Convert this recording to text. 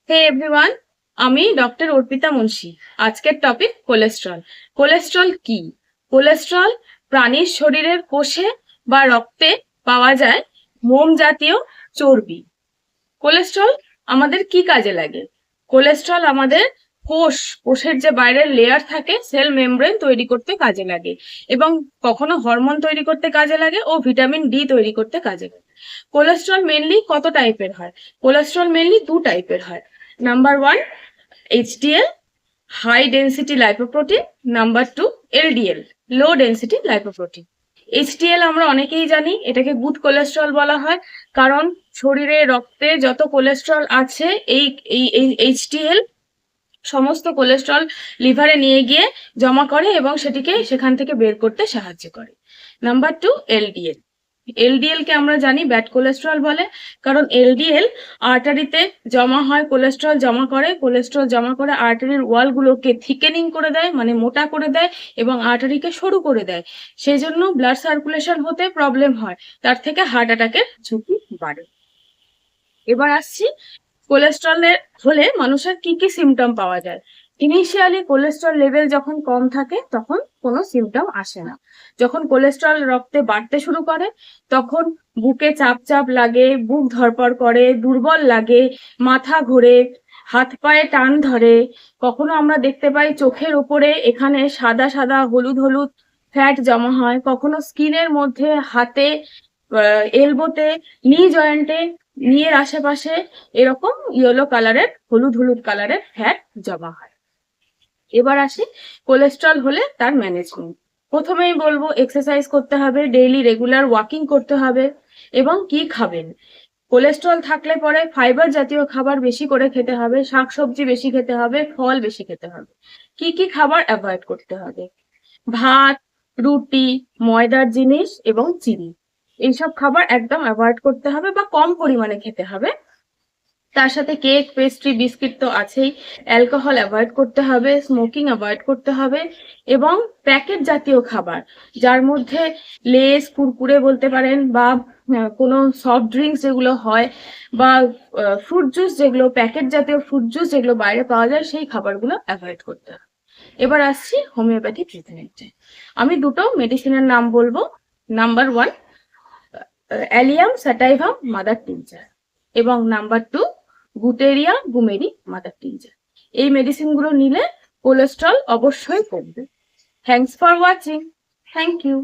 হে everyone, আমি doctor Arpita Munshi. আজকের topic cholesterol. Cholesterol কি? কোলেস্ট্রল প্রাণীর শরীরের কোষে বা রক্তে পাওয়া যায় মোম জাতীয় চর্বি। কোলেস্ট্রল আমাদের কি কাজে লাগে? কোলেস্ট্রল আমাদের কোষের যে বাইরের লেয়ার থাকে সেল মেমব্রেন তৈরি করতে কাজে লাগে, এবং কখনো হরমোন তৈরি করতে কাজে লাগে ও ভিটামিন ডি তৈরি করতে কাজে লাগে। কোলেস্ট্রল মেনলি কত টাইপের হয়? কোলেস্ট্রল মেনলি দু টাইপের হয়। Number one, HDL, high density lipoprotein. Number two, LDL, low density lipoprotein. HDL আমরা অনেকেই জানি, এটাকে গুড কোলেস্ট্রল বলা হয়, কারণ শরীরে রক্তে যত কোলেস্ট্রল আছে এই এইচডিএল সমস্ত কোলেস্ট্রল লিভারে নিয়ে গিয়ে জমা করে এবং সেটিকে সেখান থেকে বের করতে সাহায্য করে। Number two, LDL. এলডিএল কে আমরা জানি ব্যাড কোলেস্ট্রল বলে, কারণ এলডিএল আর্টারিতে জমা হয়, কোলেস্ট্রল জমা করে আর্টারির ওয়ালগুলোকে থিকেনিং করে দেয়, মানে মোটা করে দেয়, এবং আর্টারিকে সরু করে দেয়। সেই জন্য ব্লাড সার্কুলেশন হতে প্রবলেম হয়, তার থেকে হার্ট অ্যাটাকের ঝুঁকি বাড়ে। এবার আসছি কোলেস্ট্রলের হলে মানুষের কি কি সিমটম পাওয়া যায়। ইনিশিয়ালি কোলেস্ট্রল লেভেল যখন কম থাকে তখন কোনো সিমটম আসে না। যখন কোলেস্ট্রল রক্তে বাড়তে শুরু করে তখন বুকে চাপ চাপ লাগে, বুক ধড়ফড় করে, দুর্বল লাগে, মাথা ঘোরে, হাত পায়ে টান ধরে। কখনো আমরা দেখতে পাই চোখের উপরে এখানে সাদা সাদা হলুদ হলুদ ফ্যাট জমা হয়, কখনো স্কিনের মধ্যে, হাতে, এলবোতে, নি জয়েন্টে, নিয়ের আশেপাশে এরকম ইয়েলো কালারের, হলুদ হলুদ কালারের ফ্যাট জমা হয়। এবার আসি কোলেস্ট্রল হলে তার ম্যানেজমেন্ট। প্রথমেই বলবো এক্সারসাইজ করতে হবে, ডেইলি রেগুলার ওয়াকিং করতে হবে, এবং কি খাবেন। কোলেস্ট্রল থাকলে পরে ফাইবার জাতীয় খাবার বেশি করে খেতে হবে, শাকসবজি বেশি খেতে হবে, ফল বেশি খেতে হবে। কি কি খাবার অ্যাভয়েড করতে হবে? ভাত, রুটি, ময়দার জিনিস এবং চিনি, এইসব খাবার একদম অ্যাভয়েড করতে হবে বা কম পরিমাণে খেতে হবে। তার সাথে কেক, পেস্ট্রি, বিস্কিট তো আছেই। অ্যালকোহল অ্যাভয়েড করতে হবে, স্মোকিং অ্যাভয়েড করতে হবে, এবং প্যাকেট জাতীয় খাবার, যার মধ্যে লেস, কুরকুরে বলতে পারেন, বা কোনো সফট ড্রিঙ্কস যেগুলো হয়, বা ফ্রুট জুস, যেগুলো প্যাকেট জাতীয় ফ্রুট জুস যেগুলো বাইরে পাওয়া যায়, সেই খাবারগুলো অ্যাভয়েড করতে হবে। এবার আসছি হোমিওপ্যাথি ট্রিটমেন্টে। আমি দুটো মেডিসিনের নাম বলবো। Number one, allium sativum mother tincture, এবং number two, guatteria gaumeri mother tincture. এই মেডিসিনগুলো নিলে কোলেস্ট্রল অবশ্যই কমবে। Thanks for watching. Thank you.